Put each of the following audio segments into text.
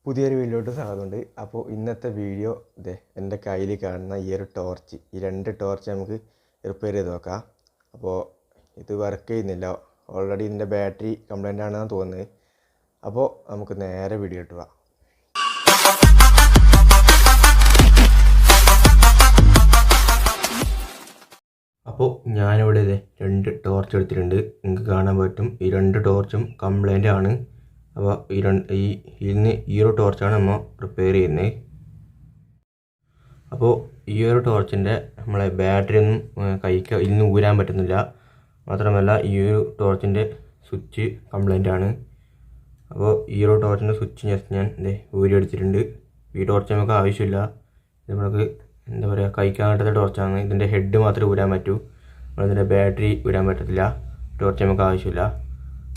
പുതിയൊരു വീഡിയോട്ട് സ്വാഗതമുണ്ട്. അപ്പോൾ ഇന്നത്തെ വീഡിയോ എൻ്റെ കയ്യിൽ കാണുന്ന ഈ ഒരു ടോർച്ച്, ഈ രണ്ട് ടോർച്ച് നമുക്ക് റിപ്പയർ ചെയ്ത് നോക്കാം. അപ്പോൾ ഇത് വർക്ക് ചെയ്യുന്നില്ല, ഓൾറെഡി ഇതിൻ്റെ ബാറ്ററി കംപ്ലൈൻ്റ് ആണെന്നാണ് തോന്നുന്നത്. അപ്പോൾ നമുക്ക് നേരെ വീഡിയോ ഇട്ട് പോവാം. അപ്പോൾ ഞാനിവിടെ രണ്ട് ടോർച്ച് എടുത്തിട്ടുണ്ട്. നിങ്ങൾക്ക് കാണാൻ പറ്റും, ഈ രണ്ട് ടോർച്ചും കംപ്ലൈൻ്റ് ആണ്. അപ്പോൾ ഈ ഒരു ടോർച്ചാണ് നമ്മൾ റിപ്പയർ ചെയ്യുന്നത്. അപ്പോൾ ഈ ഒരു ടോർച്ചിൻ്റെ നമ്മളെ ബാറ്ററി ഒന്നും ഇതിന് ഊരാൻ പറ്റുന്നില്ല. മാത്രമല്ല ഈ ഒരു ടോർച്ചിൻ്റെ സ്വിച്ച് കംപ്ലൈൻ്റ് ആണ്. അപ്പോൾ ഈ ഒരു ടോർച്ചിൻ്റെ സ്വിച്ച് ജസ്റ്റ് ഞാൻ ഊരി എടുത്തിട്ടുണ്ട്. ഈ ടോർച്ച് നമുക്ക് ആവശ്യമില്ല, ഇത് നമുക്ക് എന്താ പറയുക, കഴിക്കാൻ പറ്റാത്ത ടോർച്ചാണ്. ഇതിൻ്റെ ഹെഡ് മാത്രമേ ഊരാൻ പറ്റൂ, നമ്മളിതിൻ്റെ ബാറ്ററി ഊരാൻ പറ്റത്തില്ല. ടോർച്ച് നമുക്ക് ആവശ്യമില്ല.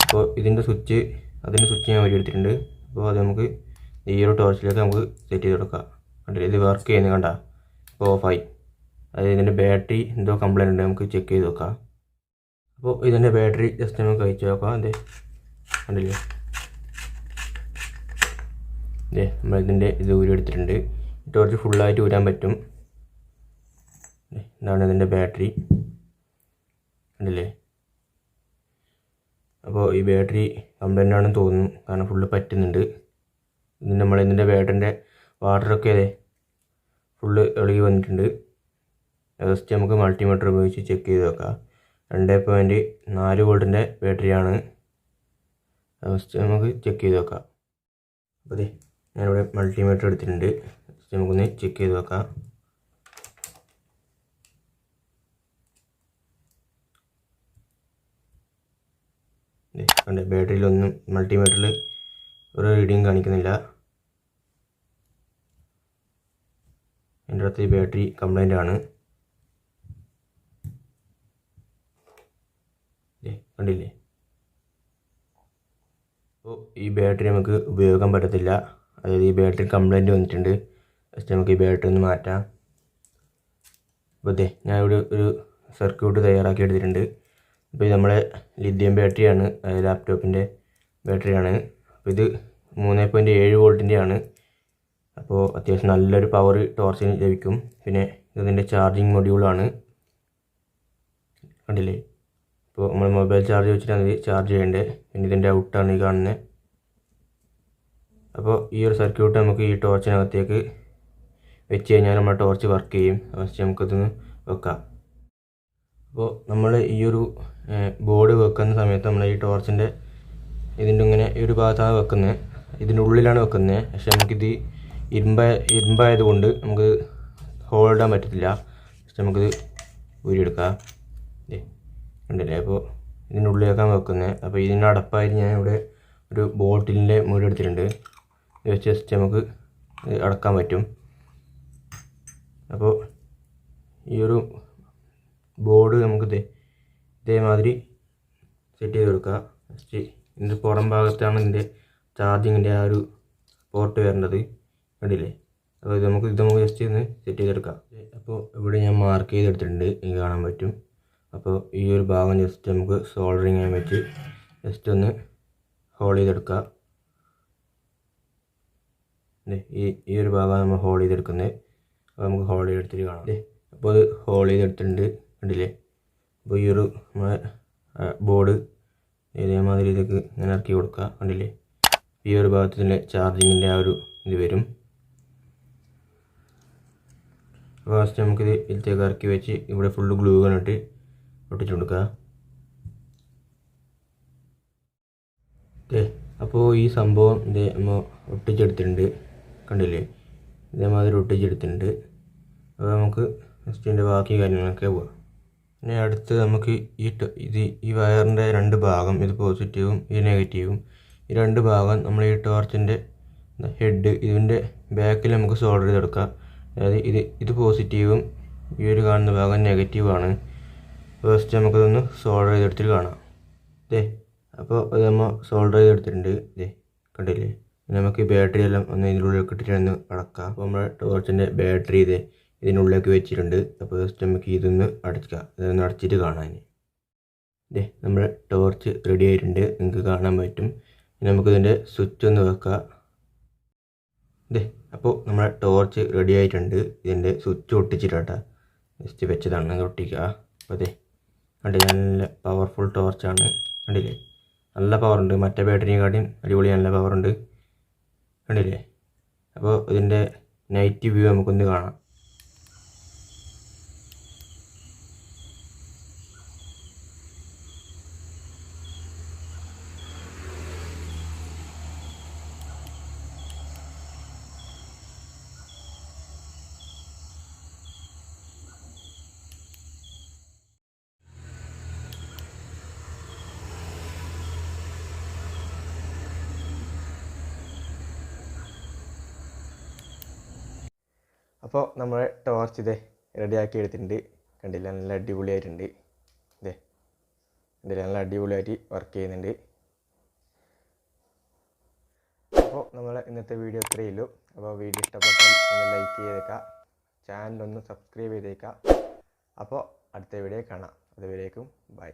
അപ്പോൾ അതിൻ്റെ സ്വിച്ച് ഞാൻ ഊരി എടുത്തിട്ടുണ്ട്. അപ്പോൾ അത് നമുക്ക് ഈ ഒരു ടോർച്ചിലേക്ക് നമുക്ക് സെറ്റ് ചെയ്ത് കൊടുക്കാം. കണ്ടില്ല, ഇത് വർക്ക് ചെയ്യുന്നത് കണ്ട, ഇപ്പോൾ ഓഫായി. അതായത് ഇതിൻ്റെ ബാറ്ററി എന്തോ കംപ്ലൈൻറ്റ് ഉണ്ട്, നമുക്ക് ചെക്ക് ചെയ്ത് നോക്കാം. അപ്പോൾ ഇതിൻ്റെ ബാറ്ററി ജസ്റ്റ് നമുക്ക് കഴിച്ച് നോക്കാം. കണ്ടില്ലേ, നമ്മളിതിൻ്റെ ഇത് ഊരി എടുത്തിട്ടുണ്ട്. ടോർച്ച് ഫുള്ളായിട്ട് ഊരാൻ പറ്റും. ഇതാണ് ഇതിൻ്റെ ബാറ്ററി, കണ്ടില്ലേ. അപ്പോൾ ഈ ബാറ്ററി കംപ്ലൈൻ്റ് ആണെന്ന് തോന്നുന്നു, കാരണം ഫുള്ള് പറ്റുന്നുണ്ട്. ഇതിൻ്റെ ബാറ്ററിൻ്റെ വാട്ടറൊക്കെ ഫുള്ള് ഇളകി വന്നിട്ടുണ്ട്. ജസ്റ്റ് നമുക്ക് മൾട്ടിമീറ്റർ ഉപയോഗിച്ച് ചെക്ക് ചെയ്ത് നോക്കാം. 2.4 വോൾട്ടിൻ്റെ ബാറ്ററിയാണ്. ജസ്റ്റ് നമുക്ക് ചെക്ക് ചെയ്ത് നോക്കാം. അപ്പോൾ ഞാനിവിടെ മൾട്ടിമീറ്റർ എടുത്തിട്ടുണ്ട്. ജസ്റ്റ് നമുക്കൊന്ന് ചെക്ക് ചെയ്ത് നോക്കാം. കണ്ടേ, ബാറ്ററിയിലൊന്നും മൾട്ടിമീറ്ററിൽ ഒരു റീഡിങ് കാണിക്കുന്നില്ല. എൻ്റെ അടുത്ത് ഈ ബാറ്ററി കംപ്ലൈൻ്റ് ആണ്. കണ്ടില്ലേ. അപ്പോൾ ഈ ബാറ്ററി നമുക്ക് ഉപയോഗിക്കാൻ പറ്റത്തില്ല, അതായത് ഈ ബാറ്ററി കംപ്ലൈൻറ്റ് വന്നിട്ടുണ്ട്. ജസ്റ്റ് നമുക്ക് ഈ ബാറ്ററി ഒന്ന് മാറ്റാം. അപ്പോൾ ഞാനിവിടെ ഒരു സർക്യൂട്ട് തയ്യാറാക്കി എടുത്തിട്ടുണ്ട്. അപ്പോൾ ഇത് നമ്മളെ ലിഥിയം ബാറ്ററിയാണ്, ലാപ്ടോപ്പിൻ്റെ ബാറ്ററിയാണ്. അപ്പോൾ ഇത് 3.7 വോൾട്ടിൻ്റെ ആണ്. അപ്പോൾ അത്യാവശ്യം നല്ലൊരു പവർ ടോർച്ചിന് ലഭിക്കും. പിന്നെ ഇതിൻ്റെ ചാർജിങ് മൊഡ്യൂളാണ്, കണ്ടില്ലേ. ഇപ്പോൾ നമ്മൾ മൊബൈൽ ചാർജ് വെച്ചിട്ടാണ് ഇത് ചാർജ് ചെയ്യേണ്ടത്. പിന്നെ ഇതിൻ്റെ ഔട്ടാണ് ഈ കാണുന്നത്. അപ്പോൾ ഈ ഒരു സർക്യൂട്ട് നമുക്ക് ഈ ടോർച്ചിനകത്തേക്ക് വെച്ച് കഴിഞ്ഞാൽ നമ്മുടെ ടോർച്ച് വർക്ക് ചെയ്യും. ഫസ്റ്റ് നമുക്കിതൊന്ന് വെക്കാം. അപ്പോൾ നമ്മൾ ഈ ഒരു ബോർഡ് വെക്കുന്ന സമയത്ത് നമ്മൾ ഈ ടോർച്ചിൻ്റെ ഇതിൻ്റെ ഇങ്ങനെ ഈ ഒരു ഭാഗത്താണ് വെക്കുന്നത്, ഇതിൻ്റെ ഉള്ളിലാണ് വെക്കുന്നത്. പക്ഷേ നമുക്കിത് ഇരുമ്പായതുകൊണ്ട് നമുക്ക് ഹോൾഡ് ഇടാൻ പറ്റത്തില്ല. പക്ഷേ നമുക്കിത് ഊരിയെടുക്കാം. ഉണ്ടല്ലേ. അപ്പോൾ ഇതിൻ്റെ ഉള്ളിലേക്കാണ് വെക്കുന്നത്. അപ്പോൾ ഇതിൻ്റെ അടപ്പായിട്ട് ഞാൻ ഇവിടെ ഒരു ബോട്ടിലിൻ്റെ മൂടി എടുത്തിട്ടുണ്ട്. ഇത് വെച്ച് ജസ്റ്റ് നമുക്ക് അടക്കാൻ പറ്റും. അപ്പോൾ ഈ ഒരു ബോർഡ് നമുക്ക് ഇതേമാതിരി സെറ്റ് ചെയ്ത് കൊടുക്കുക. ജസ്റ്റ് ഇതിൻ്റെ പുറം ഭാഗത്താണ് ഇതിൻ്റെ ചാർജിങ്ങിൻ്റെ ആ ഒരു പോർട്ട് വരേണ്ടത്, കണ്ടില്ലേ. അപ്പോൾ ഇത് നമുക്ക് ജസ്റ്റ് ഒന്ന് സെറ്റ് ചെയ്തെടുക്കാം. അപ്പോൾ ഇവിടെ ഞാൻ മാർക്ക് ചെയ്തെടുത്തിട്ടുണ്ട്, എനിക്ക് കാണാൻ പറ്റും. അപ്പോൾ ഈ ഒരു ഭാഗം ജസ്റ്റ് നമുക്ക് സോൾഡറിങ് ചെയ്യാൻ വെച്ച് ജസ്റ്റ് ഒന്ന് ഹോൾ ചെയ്തെടുക്കുക. ഈ ഒരു ഭാഗം നമ്മൾ ഹോൾ ചെയ്തെടുക്കുന്നത്. അപ്പോൾ നമുക്ക് ഹോൾ ചെയ്തെടുത്തിട്ട് കാണാം. അപ്പോൾ അത് ഹോൾ ചെയ്തെടുത്തിട്ടുണ്ട്, കണ്ടില്ലേ. അപ്പോൾ ഈ ഒരു നമ്മളെ ബോർഡ് ഇതേമാതിരി ഇതൊക്കെ ഇങ്ങനെ ഇറക്കി കൊടുക്കുക, കണ്ടില്ലേ. ഈ ഒരു ഭാഗത്തിൻ്റെ ചാർജിങ്ങിൻ്റെ ആ ഒരു ഇത് വരും. അപ്പോൾ ഫസ്റ്റ് നമുക്കിത് ഇതിലേക്ക് ഇറക്കി വെച്ച് ഇവിടെ ഫുള്ള് ഗ്ലൂ കണ്ടിട്ട് ഒട്ടിച്ചു കൊടുക്കുക. അപ്പോൾ ഈ സംഭവം നമ്മൾ ഒട്ടിച്ചെടുത്തിട്ടുണ്ട്, കണ്ടില്ലേ. ഇതേമാതിരി ഒട്ടിച്ചെടുത്തിട്ടുണ്ട്. അപ്പോൾ നമുക്ക് ഫസ്റ്റ് ഇതിൻ്റെ ബാക്കി കാര്യങ്ങളൊക്കെ പോകാം. പിന്നെ അടുത്ത് നമുക്ക് ഈ വയറിൻ്റെ രണ്ട് ഭാഗം, ഇത് പോസിറ്റീവും ഇത് നെഗറ്റീവും, ഈ രണ്ട് ഭാഗം നമ്മൾ ഈ ടോർച്ചിൻ്റെ ഹെഡ് ഇതിൻ്റെ ബാക്കിൽ നമുക്ക് സോൾഡർ ചെയ്തെടുക്കാം. അതായത് ഇത് പോസിറ്റീവും ഈ ഒരു കാണുന്ന ഭാഗം നെഗറ്റീവാണ്. ഫസ്റ്റ് നമുക്കതൊന്ന് സോൾഡർ ചെയ്തെടുത്തിട്ട് കാണാം. അപ്പോൾ അത് നമ്മൾ സോൾഡർ ചെയ്തെടുത്തിട്ടുണ്ട്. കണ്ടില്ലേ. നമുക്ക് ഈ ബാറ്ററി എല്ലാം ഒന്ന് ഇതിനുള്ളിൽ ഇട്ടിട്ടൊന്ന് അടക്കാം. അപ്പോൾ നമ്മുടെ ടോർച്ചിൻ്റെ ബാറ്ററി ഇതിനുള്ളിലേക്ക് വെച്ചിട്ടുണ്ട്. അപ്പോൾ ജസ്റ്റ് നമുക്ക് ഇതൊന്ന് ഇതൊന്ന് അടച്ചിട്ട് കാണാൻ. നമ്മുടെ ടോർച്ച് റെഡി ആയിട്ടുണ്ട്, നിങ്ങൾക്ക് കാണാൻ പറ്റും. നമുക്കിതിൻ്റെ സ്വിച്ച് ഒന്ന് വെക്കാം. ഇതേ അപ്പോൾ നമ്മുടെ ടോർച്ച് റെഡി ആയിട്ടുണ്ട്. ഇതിൻ്റെ സ്വിച്ച് ഒട്ടിച്ചിട്ടാ ജസ്റ്റ് വെച്ചതാണ്, അത് ഒട്ടിക്കുക. അപ്പോൾ അതെ കണ്ടില്ലേ, നല്ല പവർഫുൾ ടോർച്ചാണ്. കണ്ടില്ലേ, നല്ല പവറുണ്ട്. മറ്റേ ബാറ്ററിയെക്കാട്ടിയും അടിപൊളി നല്ല പവറുണ്ട്. കണ്ടില്ലേ. അപ്പോൾ ഇതിൻ്റെ നൈറ്റ് വ്യൂ നമുക്കൊന്ന് കാണാം. അപ്പോൾ നമ്മുടെ ടോർച്ച് ഇതേ റെഡിയാക്കി എടുത്തിട്ടുണ്ട്. കണ്ടില്ല, നല്ല അടിപൊളിയായിട്ടുണ്ട്. ഇതേ കണ്ടില്ല, നല്ല അടിപൊളിയായിട്ട് വർക്ക് ചെയ്യുന്നുണ്ട്. അപ്പോൾ നമ്മളെ ഇന്നത്തെ വീഡിയോ ഇത്രയേ ഉള്ളൂ. അപ്പോൾ വീഡിയോ ഇഷ്ടപ്പെട്ടാൽ ഒന്ന് ലൈക്ക് ചെയ്തേക്കാം, ചാനലൊന്ന് സബ്സ്ക്രൈബ് ചെയ്തേക്കാം. അപ്പോൾ അടുത്ത വീഡിയോ കാണാം. അതുവരേക്കും ബൈ.